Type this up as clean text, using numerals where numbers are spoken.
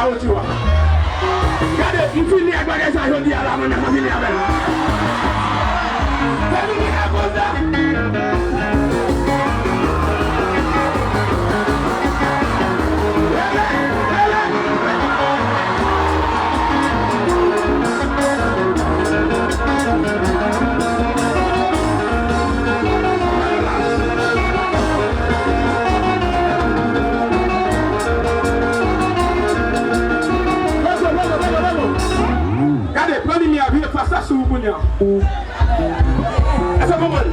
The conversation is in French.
au tu vois. Regardez, il finit avec bagage ça aujourd'hui à la main, on finit avec. C'est lui qui a posé. Regardez, prenez-moi à vie, face à ce que vous voulez. Est-ce que vous voulez?